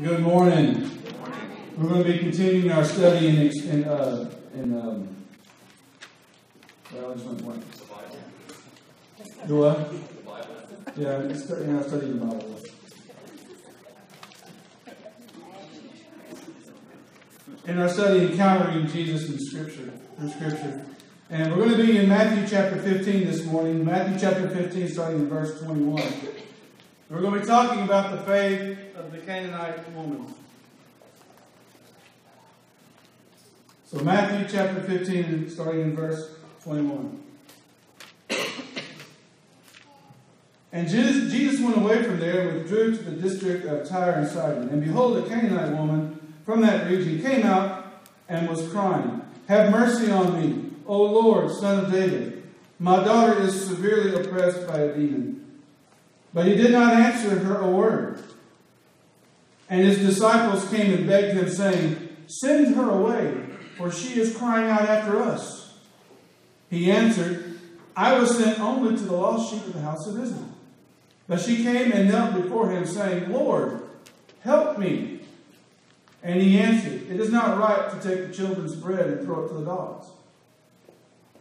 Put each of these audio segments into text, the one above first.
Good morning. We're going to be continuing our study I just went blank. Do what? Yeah, I'm studying the Bible. In our study, encountering Jesus in Scripture, through Scripture. And we're going to be in Matthew chapter 15 this morning. Matthew chapter 15, starting in verse 21. We're going to be talking about the faith of the Canaanite woman. So Matthew chapter 15, starting in verse 21. And Jesus went away from there and withdrew to the district of Tyre and Sidon. And behold, a Canaanite woman from that region came out and was crying, "Have mercy on me, O Lord, Son of David. My daughter is severely oppressed by a demon." But he did not answer her a word. And his disciples came and begged him, saying, "Send her away, for she is crying out after us." He answered, "I was sent only to the lost sheep of the house of Israel." But she came and knelt before him, saying, "Lord, help me." And he answered, "It is not right to take the children's bread and throw it to the dogs."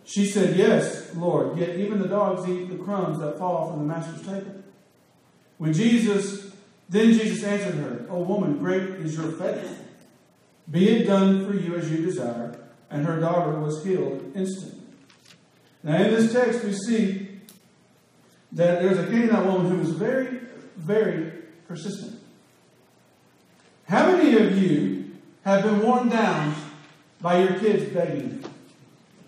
She said, "Yes, Lord, yet even the dogs eat the crumbs that fall from the master's table." Then Jesus answered her, "O woman, great is your faith. Be it done for you as you desire." And her daughter was healed instantly. Now in this text we see that there's a Canaanite woman who was very, very persistent. How many of you have been worn down by your kids begging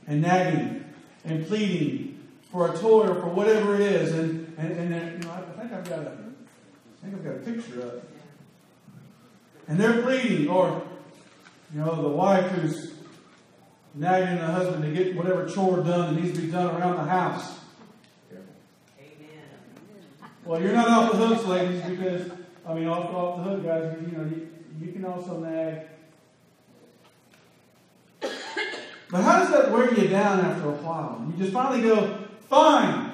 and nagging and pleading for a toy or for whatever it is? And I think I've got a picture of it. And they're pleading, or the wife who's nagging the husband to get whatever chore done that needs to be done around the house. Amen. Well, you're not off the hooks, ladies, because off the hook, guys. You can also nag. But how does that wear you down after a while? You just finally go, "Fine,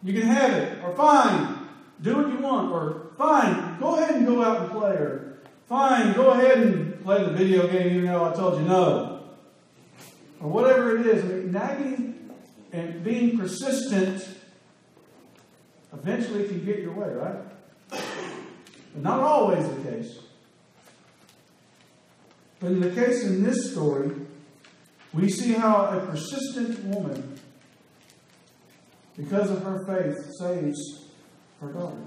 you can have it," or "Fine, do what you want," or "Fine, go ahead and go out and play," or "Fine, go ahead and play the video game even though I told you no," or whatever it is. Nagging and being persistent eventually can get your way, right? But not always the case. But in the case in this story, we see how a persistent woman, because of her faith, saves her daughter.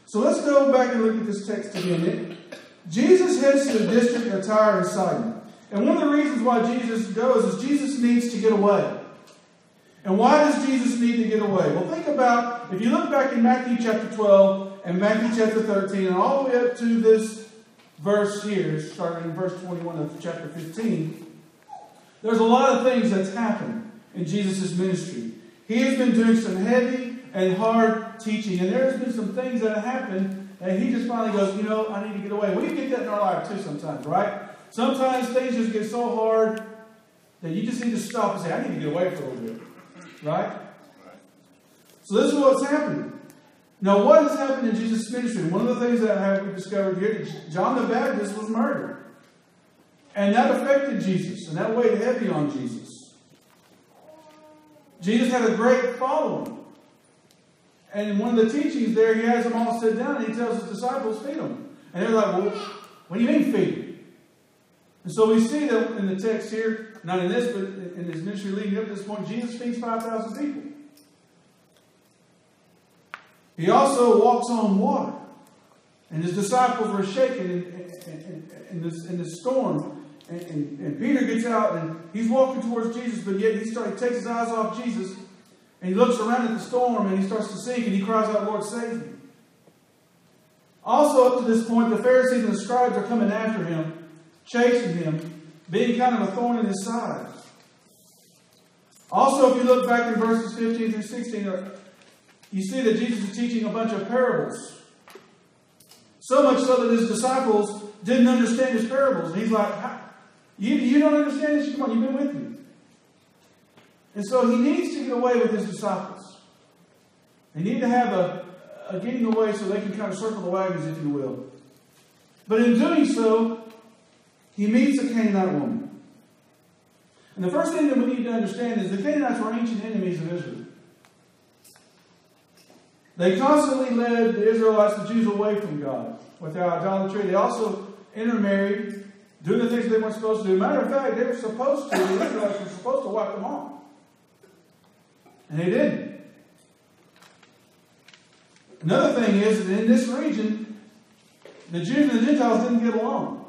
So let's go back and look at this text again. Jesus heads to the district of Tyre and Sidon. And one of the reasons why Jesus goes is Jesus needs to get away. And why does Jesus need to get away? Well, think about, if you look back in Matthew chapter 12 and Matthew chapter 13 and all the way up to this verse here, starting in verse 21 of chapter 15, there's a lot of things that's happened in Jesus' ministry. He has been doing some heavy and hard teaching, and there's been some things that have happened that he just finally goes, I need to get away. We get that in our life too sometimes, right? Sometimes things just get so hard that you just need to stop and say, "I need to get away for a little bit." Right? So this is what's happening. Now, what has happened in Jesus' ministry? One of the things that we've discovered here is John the Baptist was murdered. And that affected Jesus, and that weighed heavy on Jesus. Jesus had a great following. And in one of the teachings there, he has them all sit down and he tells his disciples, "Feed them." And they're like, "Well, what do you mean feed them?" And so we see that in the text here, not in this, but in his ministry leading up to this point, Jesus feeds 5,000 people. He also walks on water. And his disciples were shaken in this storm. And Peter gets out and he's walking towards Jesus, but yet he takes his eyes off Jesus. And he looks around at the storm and he starts to sink and he cries out, "Lord, save me." Also up to this point, the Pharisees and the scribes are coming after him, chasing him, being kind of a thorn in his side. Also, if you look back in verses 15 through 16, you see that Jesus is teaching a bunch of parables. So much so that his disciples didn't understand his parables. And he's like, you don't understand this? Come on, you've been with me. And so he needs to get away with his disciples. They need to have getting away so they can kind of circle the wagons, if you will. But in doing so, he meets a Canaanite woman. And the first thing that we need to understand is the Canaanites were ancient enemies of Israel. They constantly led the Israelites, the Jews, away from God with their idolatry. They also intermarried, doing the things they weren't supposed to do. Matter of fact, they were supposed to, the Israelites were supposed to wipe them off. And they didn't. Another thing is that in this region, the Jews and the Gentiles didn't get along.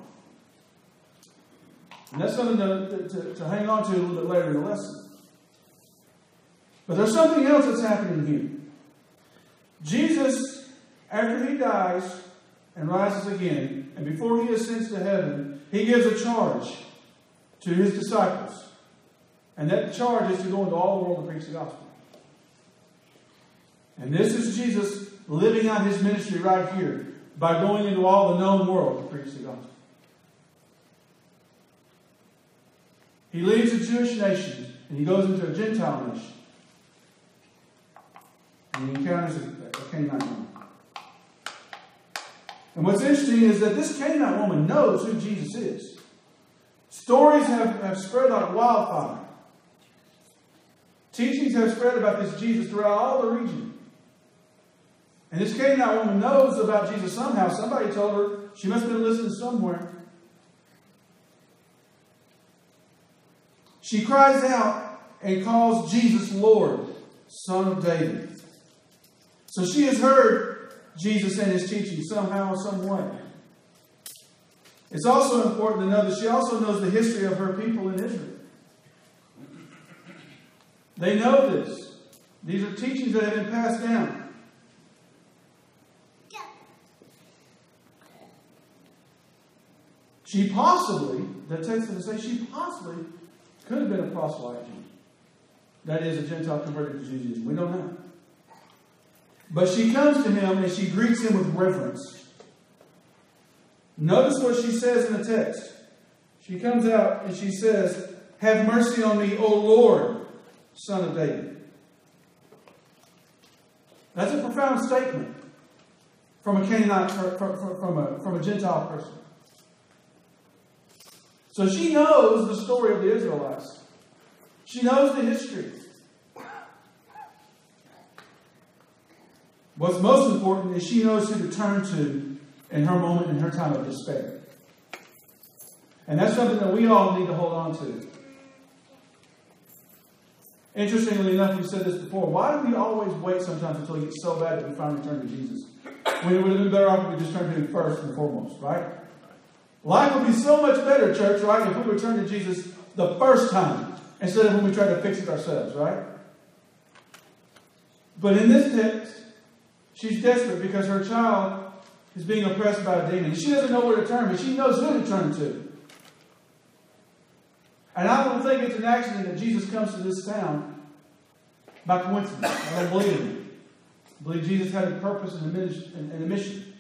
And that's something to hang on to a little bit later in the lesson. But there's something else that's happening here. Jesus, after he dies and rises again, and before he ascends to heaven, he gives a charge to his disciples. And that charge is to go into all the world and preach the gospel. And this is Jesus living out his ministry right here by going into all the known world to preach the gospel. He leaves the Jewish nation and he goes into a Gentile nation. And he encounters a Canaanite woman. And what's interesting is that this Canaanite woman knows who Jesus is. Stories have spread like wildfire. Teachings have spread about this Jesus throughout all the region. And this Canaanite woman knows about Jesus somehow. Somebody told her. She must have been listening somewhere. She cries out and calls Jesus Lord, Son of David. So she has heard Jesus and his teaching somehow, some way. It's also important to know that she also knows the history of her people in Israel. They know this. These are teachings that have been passed down. She possibly, the text doesn't say, she possibly could have been a proselyte Jew. That is, a Gentile converted to Judaism. We don't know. But she comes to him and she greets him with reverence. Notice what she says in the text. She comes out and she says, "Have mercy on me, O Lord, Son of David." That's a profound statement from a Canaanite, from a Gentile person. So she knows the story of the Israelites. She knows the history. What's most important is she knows who to turn to in her moment, in her time of despair. And that's something that we all need to hold on to. Interestingly enough, we said this before. Why do we always wait sometimes until it gets so bad that we finally turn to Jesus? When it would have been better off if we just turned to him first and foremost, right? Life would be so much better, church, right, if we would turn to Jesus the first time instead of when we try to fix it ourselves, right? But in this text, she's desperate because her child is being oppressed by a demon. She doesn't know where to turn, but she knows who to turn to. And I don't think it's an accident that Jesus comes to this town by coincidence. I don't believe it. I believe Jesus had a purpose and a mission.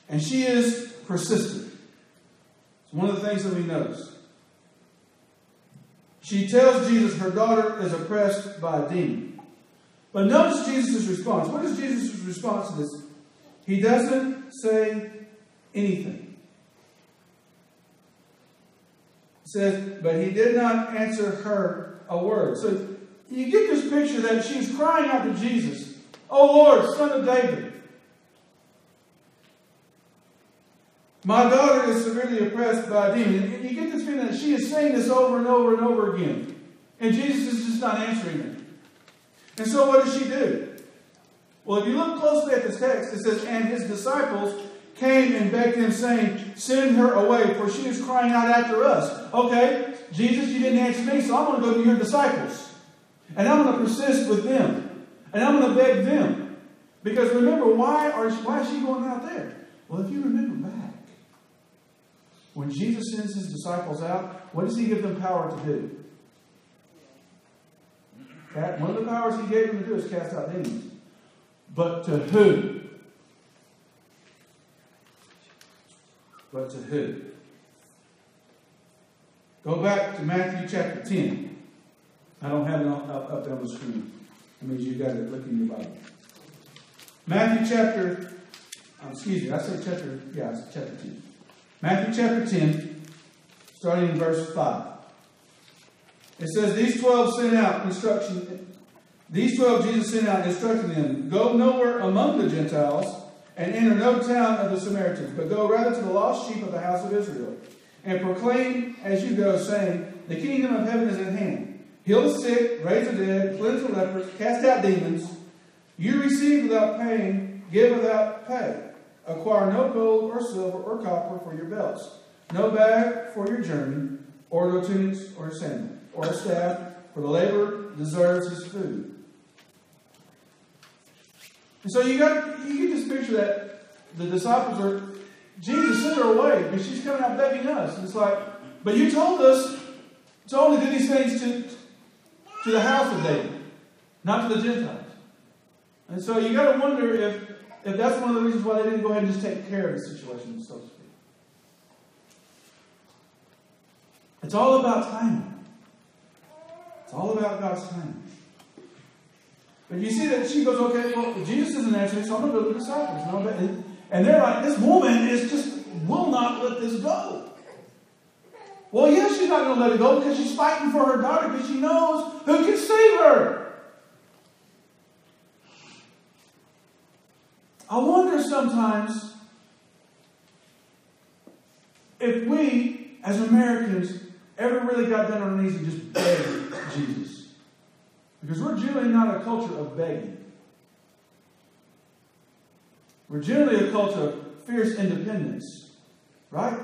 And she is persistent. It's one of the things that we notice. She tells Jesus her daughter is oppressed by a demon. But notice Jesus' response. What is Jesus' response to this? He doesn't say anything. It says, but he did not answer her a word. So you get this picture that she's crying out to Jesus, "Oh Lord, Son of David, my daughter is severely oppressed by a demon." And you get this feeling that she is saying this over and over and over again. And Jesus is just not answering her. And so what does she do? Well, if you look closely at this text, it says, "And his disciples came and begged him, saying, Send her away, for she is crying out after us." Okay, Jesus, you didn't answer me, so I'm going to go to your disciples. And I'm going to persist with them. And I'm going to beg them. Because remember, why is she going out there? Well, if you remember back, when Jesus sends his disciples out, what does he give them power to do? One of the powers he gave them to do is cast out demons. But to who? But to who? Go back to Matthew chapter 10. I don't have it up there on the screen. That means you've got to look in your Bible. Matthew chapter 10. Matthew chapter 10, starting in verse 5. It says, These 12 Jesus sent out instructing them, Go nowhere among the Gentiles, and enter no town of the Samaritans, but go rather to the lost sheep of the house of Israel, and proclaim as you go, saying, The kingdom of heaven is at hand. Heal the sick, raise the dead, cleanse the lepers, cast out demons. You receive without paying, give without pay. Acquire no gold or silver or copper for your belts, no bag for your journey, or no tunics or sandal, or a staff, for the laborer deserves his food. And so you can just picture that the disciples are, Jesus sent her away because she's coming out begging us. And it's like, but you told us to only do these things to the house of David, not to the Gentiles. And so you got to wonder if that's one of the reasons why they didn't go ahead and just take care of the situation, so to speak. It's all about timing. It's all about God's timing. But you see that she goes, okay, well, Jesus isn't answering, so I'm going to go to the disciples. And they're like, this woman will not let this go. Well, yes, she's not going to let it go because she's fighting for her daughter because she knows who can save her. I wonder sometimes if we, as Americans, ever really got down on our knees and just begged Jesus. Because we're generally not a culture of begging. We're generally a culture of fierce independence, right?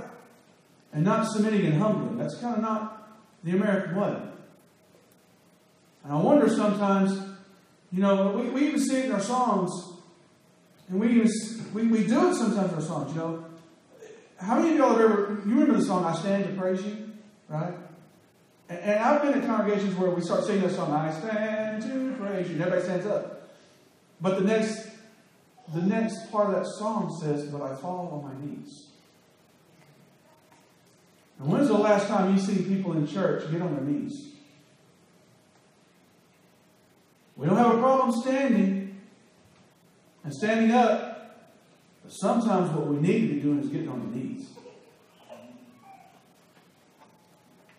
And not submitting and humbling. That's kind of not the American way. And I wonder sometimes, we even see it in our songs. And we do it sometimes in our songs, How many of y'all you remember the song, I Stand to Praise You? Right? And I've been in congregations where we start singing that song, I stand to praise you, and everybody stands up. But the next part of that song says, but I fall on my knees. And when's the last time you see people in church get on their knees? We don't have a problem standing and standing up, but sometimes what we need to be doing is getting on the knees.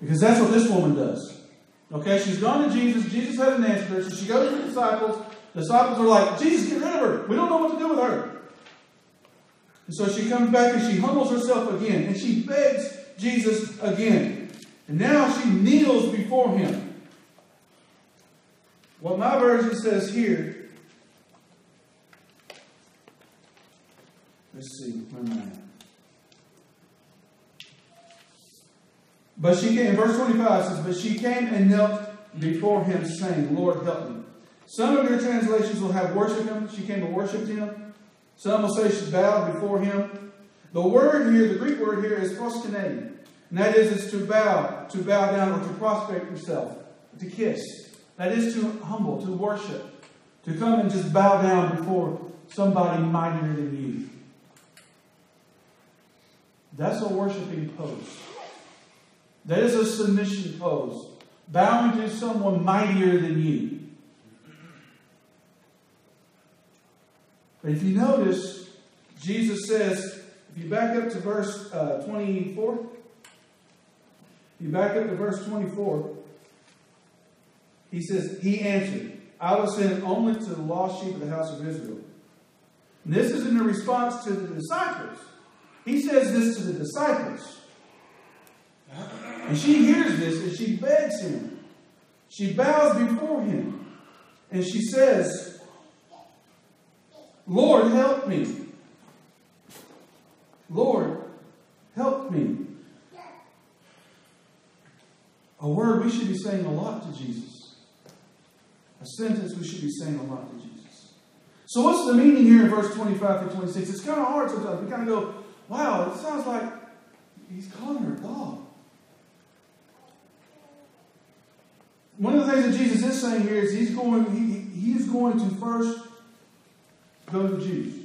Because that's what this woman does. Okay, she's gone to Jesus. Jesus hasn't answered her. So she goes to the disciples. The disciples are like, Jesus, get rid of her. We don't know what to do with her. And so she comes back and she humbles herself again. And she begs Jesus again. And now she kneels before him. What my version says here, let's see, where am I at? But she came, verse 25 says, but she came and knelt before him, saying, Lord, help me. Some of your translations will have worship him. She came and worshipped him. Some will say she bowed before him. The word here, the Greek word here is proskuneo. And that is, it's to bow down, or to prostrate yourself, to kiss. That is to humble, to worship, to come and just bow down before somebody mightier than you. That's a worshiping pose. That is a submission pose. Bowing to someone mightier than you. But if you notice, Jesus says, if you back up to verse 24, he says, he answered, I was sent only to the lost sheep of the house of Israel. And this is in a response to the disciples. He says this to the disciples. And she hears this and she begs him. She bows before him. And she says, Lord, help me. Lord, help me. A word we should be saying a lot to Jesus. A sentence we should be saying a lot to Jesus. So what's the meaning here in verse 25 through 26? It's kind of hard sometimes. We kind of go, wow, it sounds like he's calling her dog. One of the things that Jesus is saying here is he's going to first go to the Jews.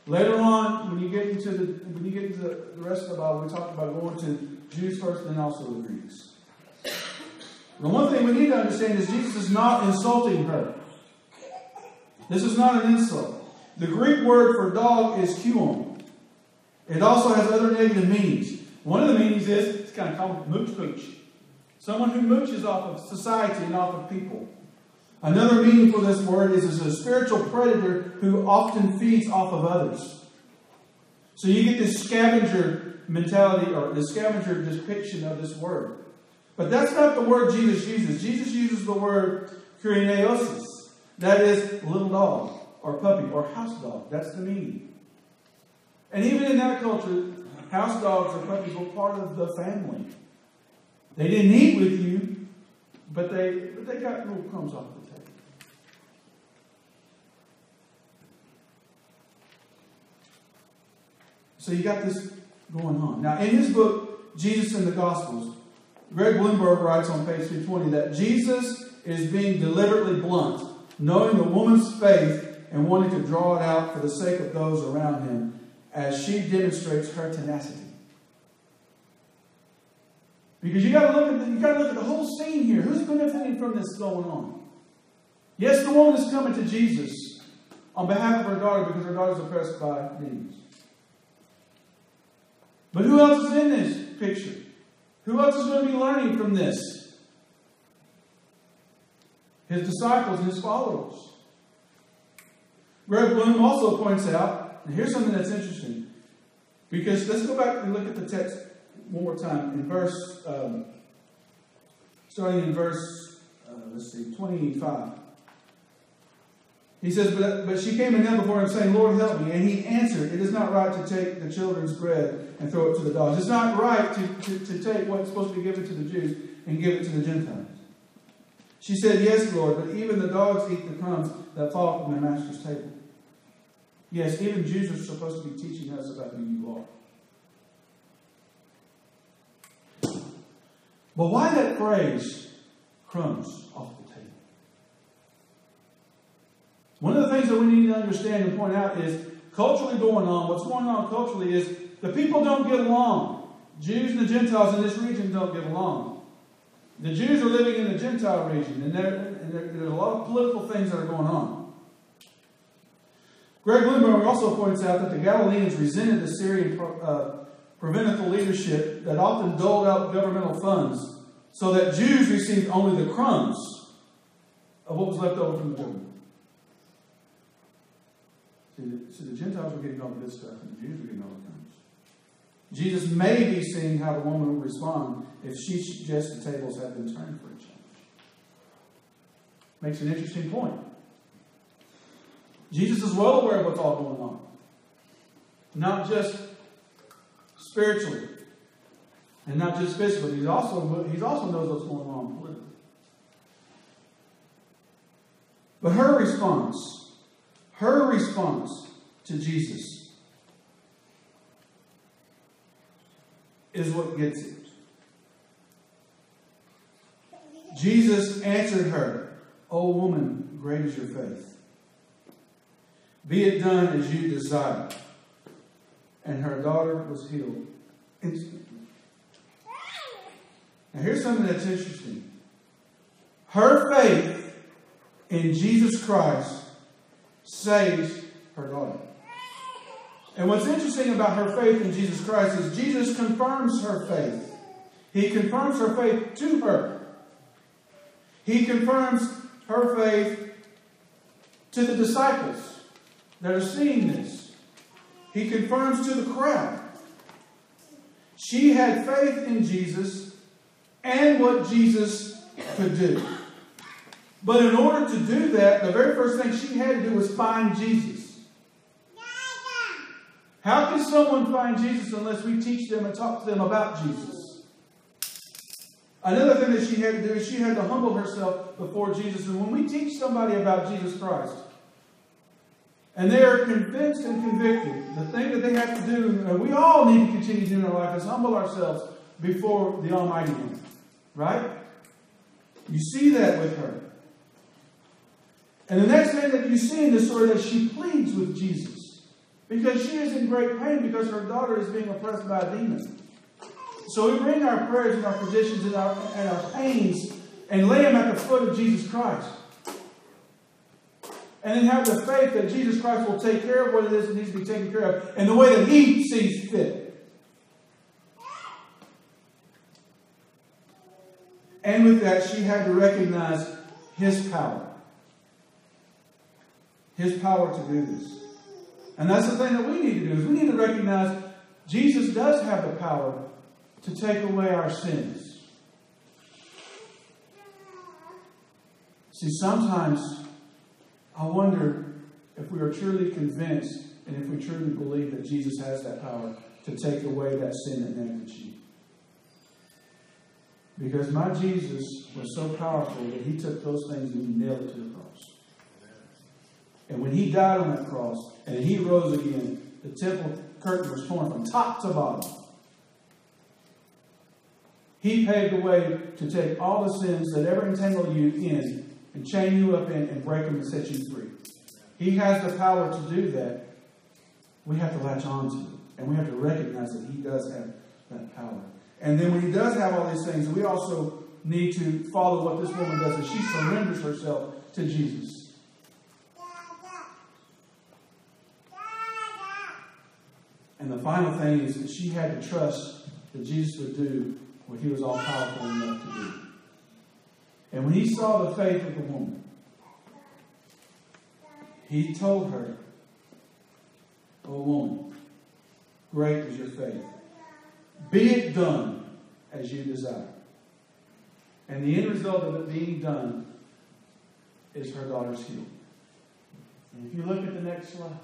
Later on, when you get into the rest of the Bible, we talk about going to Jews first and then also the Greeks. The one thing we need to understand is Jesus is not insulting her. This is not an insult. The Greek word for dog is kuon. It also has other negative meanings. One of the meanings is, it's kind of called mooch pooch. Someone who mooches off of society and off of people. Another meaning for this word is a spiritual predator who often feeds off of others. So you get this scavenger mentality, or the scavenger depiction of this word. But that's not the word Jesus uses. Jesus uses the word kurineosis. That is little dog, or puppy, or house dog. That's the meaning. And even in that culture, house dogs or puppies were part of the family. They didn't eat with you, but they got little crumbs off the table. So you got this going on. Now, in his book, Jesus and the Gospels, Greg Bloomberg writes on page 220 that Jesus is being deliberately blunt, knowing the woman's faith and wanting to draw it out for the sake of those around him as she demonstrates her tenacity. Because you got to look at the whole scene here. Who's benefiting from this going on? Yes, the woman is coming to Jesus on behalf of her daughter because her daughter is oppressed by demons. But who else is in this picture? Who else is going to be learning from this? His disciples and his followers. Greg Bloom also points out, and here's something that's interesting, because let's go back and look at the text one more time in verse, starting in verse, 25. He says, but she came and knelt before him, saying, Lord, help me. And he answered, it is not right to take the children's bread and throw it to the dogs. It's not right to take what's supposed to be given to the Jews and give it to the Gentiles. She said, yes, Lord, but even the dogs eat the crumbs that fall from their master's table. Yes, even Jews are supposed to be teaching us about who you are. But why that phrase, crumbs off the table? One of the things that we need to understand and point out is, culturally going on, what's going on culturally is the people don't get along. Jews and the Gentiles in this region don't get along. The Jews are living in the Gentile region, and there's a lot of political things that are going on. Greg Bloomberg also points out that the Galileans resented the Syrian provincial leadership that often doled out governmental funds so that Jews received only the crumbs of what was left over from the government. See, the Gentiles were getting all the good stuff, and the Jews were getting all the crumbs. Jesus may be seeing how the woman would respond if she suggests the tables have been turned for a change. Makes an interesting point. Jesus is well aware of what's all going on. Not just spiritually. And not just physically. He also knows what's going on politically. But her response to Jesus is what gets it. Jesus answered her, O woman, great is your faith. Be it done as you desire. And her daughter was healed instantly. Now here's something that's interesting. Her faith in Jesus Christ saves her daughter. And what's interesting about her faith in Jesus Christ is Jesus confirms her faith. He confirms her faith to her. He confirms her faith to the disciples that are seeing this. He confirms to the crowd. She had faith in Jesus and what Jesus could do. But in order to do that, the very first thing she had to do was find Jesus. How can someone find Jesus unless we teach them and talk to them about Jesus? Another thing that she had to do is she had to humble herself before Jesus. And when we teach somebody about Jesus Christ, and they are convinced and convicted, the thing that they have to do, and we all need to continue doing in our life, is humble ourselves before the Almighty One. Right? You see that with her. And the next thing that you see in this story is that she pleads with Jesus. Because she is in great pain because her daughter is being oppressed by a demon. So we bring our prayers and our petitions and our pains and lay them at the foot of Jesus Christ. And then have the faith that Jesus Christ will take care of what it is that needs to be taken care of in the way that He sees fit. And with that, she had to recognize His power. His power to do this. And that's the thing that we need to do, is we need to recognize Jesus does have the power to take away our sins. See, sometimes I wonder if we are truly convinced and if we truly believe that Jesus has that power to take away that sin that nailed you. Because my Jesus was so powerful that He took those things and He nailed it to the cross. And when He died on that cross and He rose again, the temple curtain was torn from top to bottom. He paved the way to take all the sins that ever entangle you in and chain you up in and break them and set you free. He has the power to do that. We have to latch on to it. And we have to recognize that He does have that power. And then when He does have all these things, we also need to follow what this woman does, as she surrenders herself to Jesus. And the final thing is that she had to trust that Jesus would do what He was all powerful enough to do. And when He saw the faith of the woman, He told her, "O woman, great is your faith. Be it done as you desire." And the end result of it being done is her daughter's healed. And if you look at the next slide,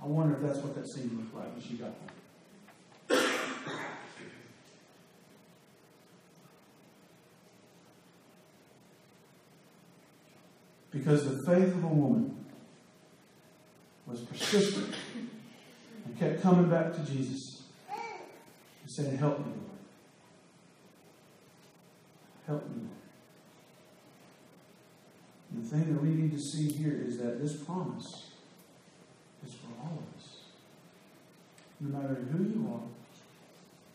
I wonder if that's what that scene looked like when she got there. Because the faith of a woman was persistent and kept coming back to Jesus and saying, "Help me, Lord. Help me, Lord." And the thing that we need to see here is that this promise is for all of us. No matter who you are,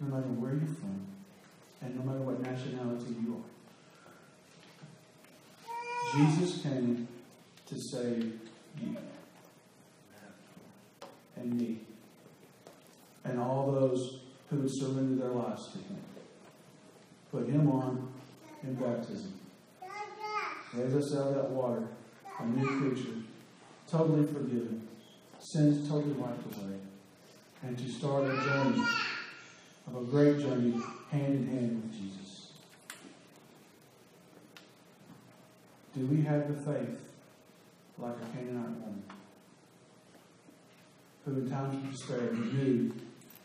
no matter where you're from, and no matter what nationality you are. Jesus came to save you and me and all those who would surrender their lives to Him. Put Him on in baptism. Raise us out of that water, a new creature, totally forgiven, sins totally wiped away, and to start a journey, of a great journey, hand in hand with Jesus. Do we have the faith like a Canaanite woman, who in times of despair knew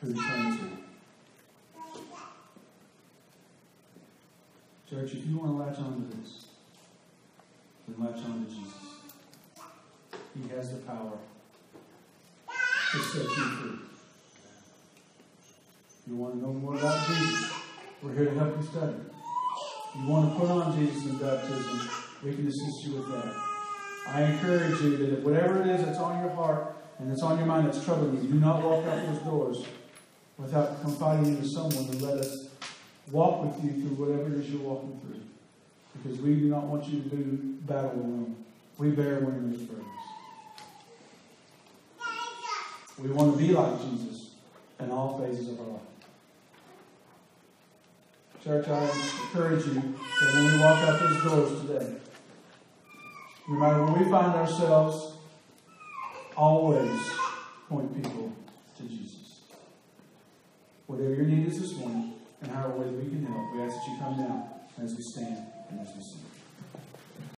who to turn to? Church, if you want to latch on to this, then latch on to Jesus. He has the power to set you free. You want to know more about Jesus? We're here to help you study. You want to put on Jesus in baptism? We can assist you with that. I encourage you that if whatever it is that's on your heart and that's on your mind that's troubling you, do not walk out those doors without confiding in someone and let us walk with you through whatever it is you're walking through. Because we do not want you to do battle alone. We bear one another's burdens. We want to be like Jesus in all phases of our life. Church, I encourage you that when we walk out those doors today, no matter where we find ourselves, always point people to Jesus. Whatever your need is this morning, and however ways we can help, we ask that you come down as we stand and as we sing.